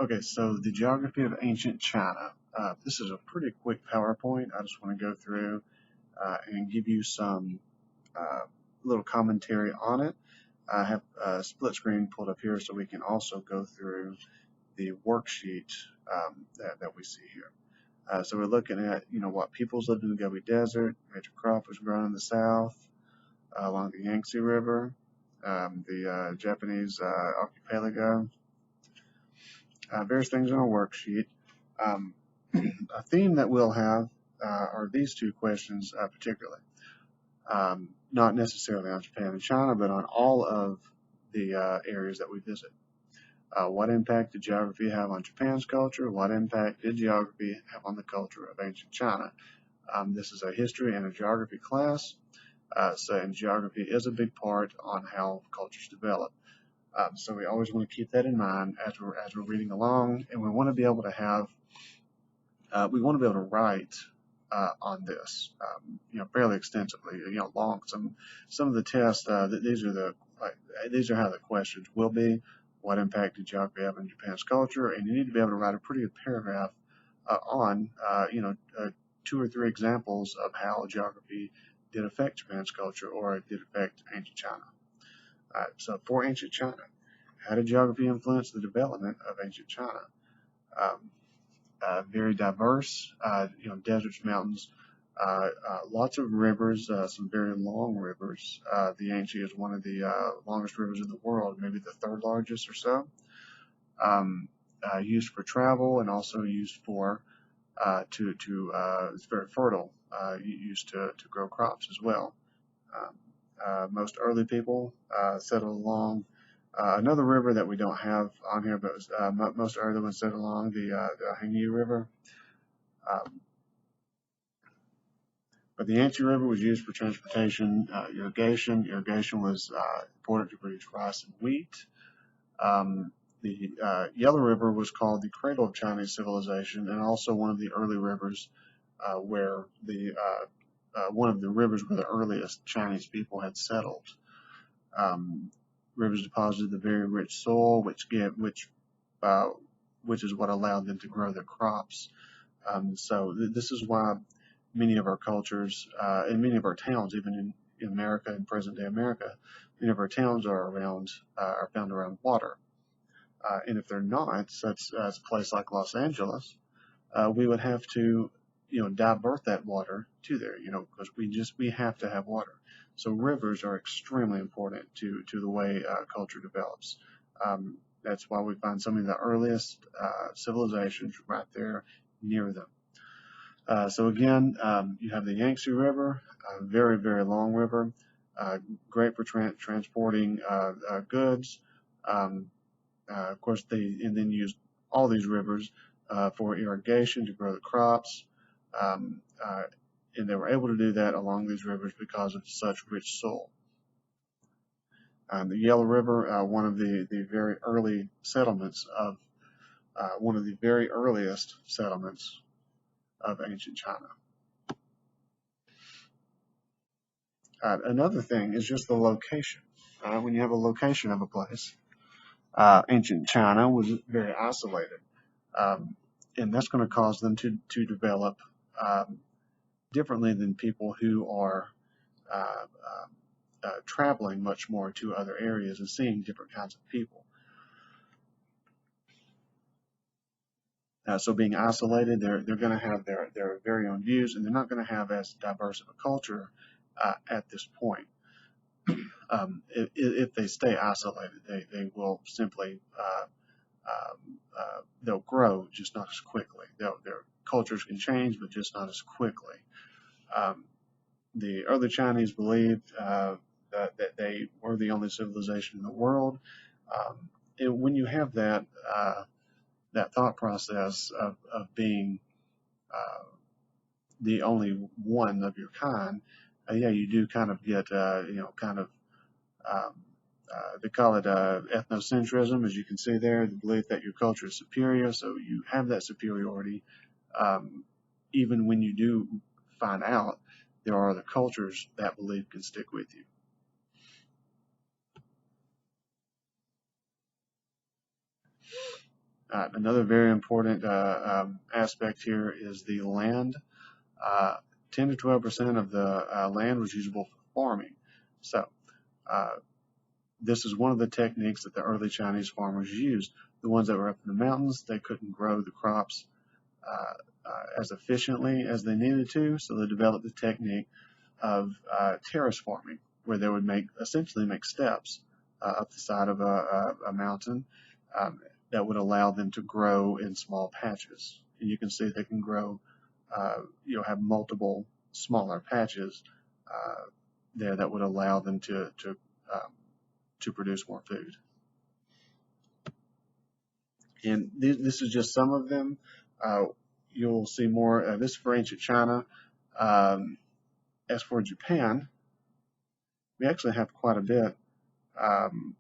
Okay, so the geography of ancient China. This is a pretty quick PowerPoint. I just want to go through and give you some uh, little commentary on it. I have a split screen pulled up here so we can also go through the worksheet that we see here. So we're looking at, what peoples lived in the Gobi Desert, major crop was grown in the south, along the Yangtze River, the Japanese archipelago, various things on a worksheet. Um, a theme that we'll have are these two questions particularly, not necessarily on Japan and China, but on all of the areas that we visit. What impact did geography have on Japan's culture? What impact did geography have on the culture of ancient China? This is a history and a geography class, and geography is a big part on how cultures develop. So we always want to keep that in mind as we're reading along, and we want to be able to write on this, fairly extensively, long. Some of the tests, these are how the questions will be. What impact did geography have on Japan's culture? And you need to be able to write a pretty good paragraph on, 2 or 3 examples of how geography did affect Japan's culture or it did affect ancient China. So for ancient China, how did geography influence the development of ancient China? Um, Very diverse, deserts, mountains, lots of rivers, some very long rivers. The Yangtze is one of the longest rivers in the world, maybe the third largest or so. Used for travel and also used for it's very fertile, used to grow crops as well. Um, Most early people settled along another river that we don't have on here, but most early ones settled along the Hangyu River. Um, but the Yangtze River was used for transportation, irrigation. Irrigation was important to produce rice and wheat. The Yellow River was called the cradle of Chinese civilization, and also one of the early rivers where one of the rivers where the earliest Chinese people had settled. Um, Rivers deposited the very rich soil, uh, which is what allowed them to grow their crops. This is why many of our cultures and many of our towns, even in America, in present day America, many of our towns are found around water. And if they're not, such as a place like Los Angeles, we would have to, divert that water to there, because we have to have water. So rivers are extremely important to the way culture develops. That's why we find some of the earliest civilizations right there near them. So again, you have the Yangtze River, a very, very long river, great for transporting goods. Um, of course, and then use all these rivers for irrigation to grow the crops. Um, uh, and they were able to do that along these rivers because of such rich soil. The Yellow River, one of the very earliest settlements of ancient China. Another thing is just the location. When you have a location of a place, ancient China was very isolated, um, and that's going to cause them to develop um, differently than people who are uh, traveling much more to other areas and seeing different kinds of people. So being isolated, they're going to have their very own views, and they're not going to have as diverse of a culture at this point. If they stay isolated, they will simply they'll grow, just not as quickly. Their cultures can change, but just not as quickly. Um, the early Chinese believed that they were the only civilization in the world. And when you have that thought process of being uh, the only one of your kind, yeah, you do kind of get, um, they call it ethnocentrism, as you can see there, the belief that your culture is superior. So you have that superiority, um, even when you do find out there are other cultures that belief can stick with you. Another very important aspect here is the land. Uh, 10 to 12% of the land was usable for farming. So uh, this is one of the techniques that the early Chinese farmers used. The ones that were up in the mountains, they couldn't grow the crops as efficiently as they needed to, so they developed the technique of terrace farming, where they would essentially make steps up the side of a mountain um, that would allow them to grow in small patches. And you can see they can grow, have multiple smaller patches there that would allow them um, to produce more food. And this is just some of them. You'll see more. This is for ancient China. Um, as for Japan, we actually have quite a bit. Um,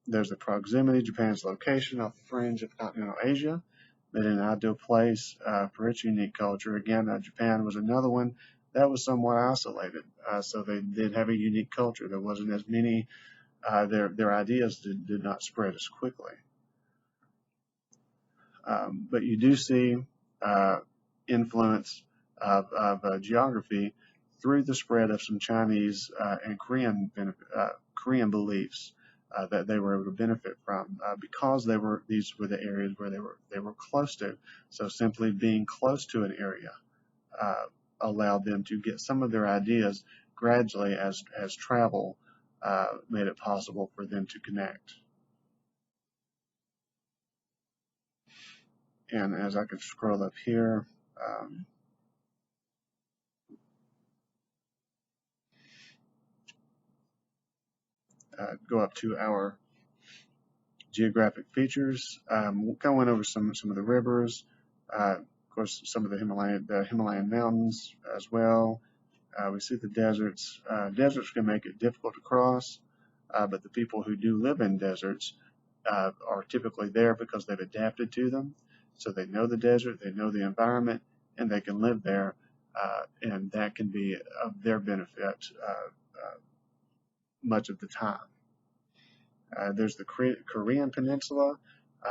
there's the proximity, Japan's location off the fringe of continental Asia, but in an ideal place for its unique culture. Again, Japan was another one that was somewhat isolated, so they did have a unique culture. There wasn't as many. Their ideas did not spread as quickly. But you do see influence of geography through the spread of some Chinese and Korean beliefs that they were able to benefit from because these were the areas where they were close to. So simply being close to an area allowed them to get some of their ideas gradually as travel made it possible for them to connect. And as I could scroll up here, go up to our geographic features. We'll kind of went over some of the rivers, of course, some of the Himalayan mountains as well. We see the deserts. Deserts can make it difficult to cross, but the people who do live in deserts are typically there because they've adapted to them. So they know the desert, they know the environment, and they can live there, and that can be of their benefit much of the time. There's the Korean Peninsula,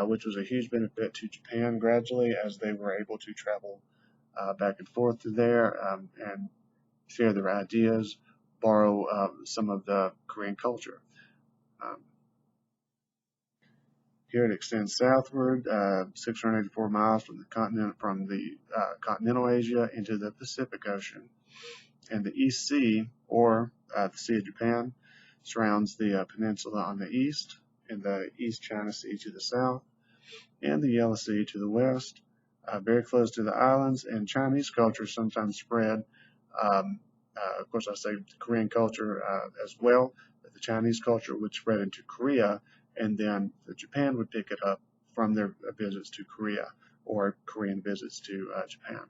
which was a huge benefit to Japan gradually as they were able to travel back and forth to there and share their ideas, borrow some of the Korean culture. Here it extends southward, 684 miles from the continental Asia into the Pacific Ocean. And the East Sea, or the Sea of Japan, surrounds the peninsula on the east, and the East China Sea to the south, and the Yellow Sea to the west, very close to the islands. And Chinese culture sometimes spread. Of course, I say Korean culture as well, but the Chinese culture would spread into Korea, and then Japan would pick it up from their visits to Korea or Korean visits to Japan.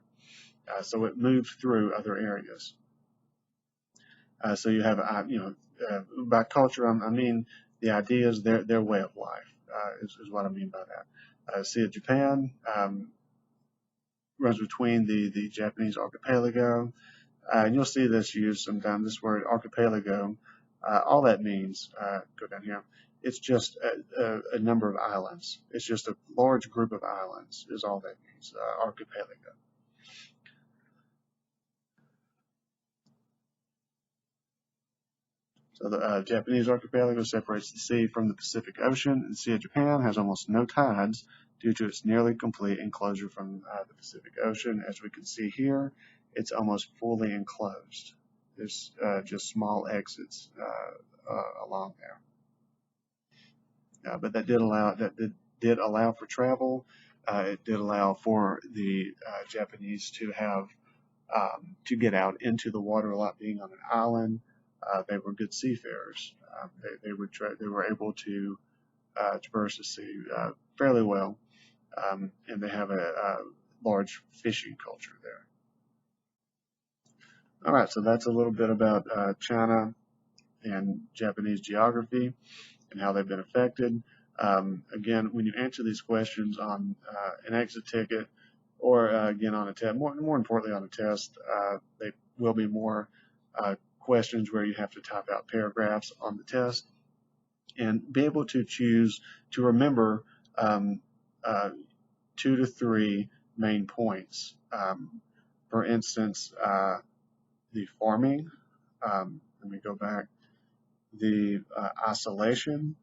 So it moved through other areas. So you have, by culture, I mean the ideas, their way of life is what I mean by that. Sea of Japan runs between the Japanese archipelago, and you'll see this used sometimes. This word archipelago, all that means, go down here. It's just a number of islands. It's just a large group of islands is all that means, archipelago. So the Japanese archipelago separates the sea from the Pacific Ocean, and the Sea of Japan has almost no tides due to its nearly complete enclosure from the Pacific Ocean. As we can see here, it's almost fully enclosed. There's just small exits along there. But that did allow for travel. It did allow for the Japanese to have to get out into the water a lot, being on an island. They were good seafarers. They were able to traverse the sea fairly well, and they have a large fishing culture there. All right, so that's a little bit about China and Japanese geography and how they've been affected. Again, when you answer these questions on an exit ticket or again on a test, more importantly on a test, they will be more questions where you have to type out paragraphs on the test and be able to choose to remember 2 to 3 main points. For instance, the farming, let me go back, the isolation,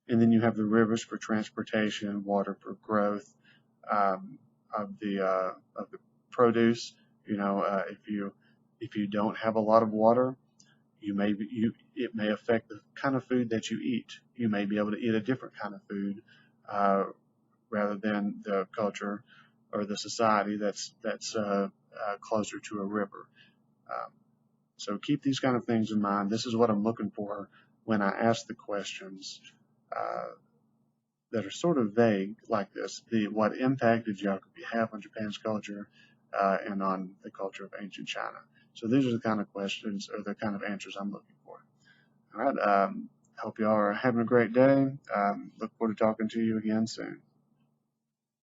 and then you have the rivers for transportation, water for growth um, of the produce. If you don't have a lot of water, it may affect the kind of food that you eat. You may be able to eat a different kind of food uh, rather than the culture or the society that's closer to a river. Um, so keep these kind of things in mind. This is what I'm looking for when I ask the questions uh, that are sort of vague like this. What impact did geography have on Japan's culture and on the culture of ancient China? So these are the kind of questions or the kind of answers I'm looking for. All right. Hope you all are having a great day. Look forward to talking to you again soon.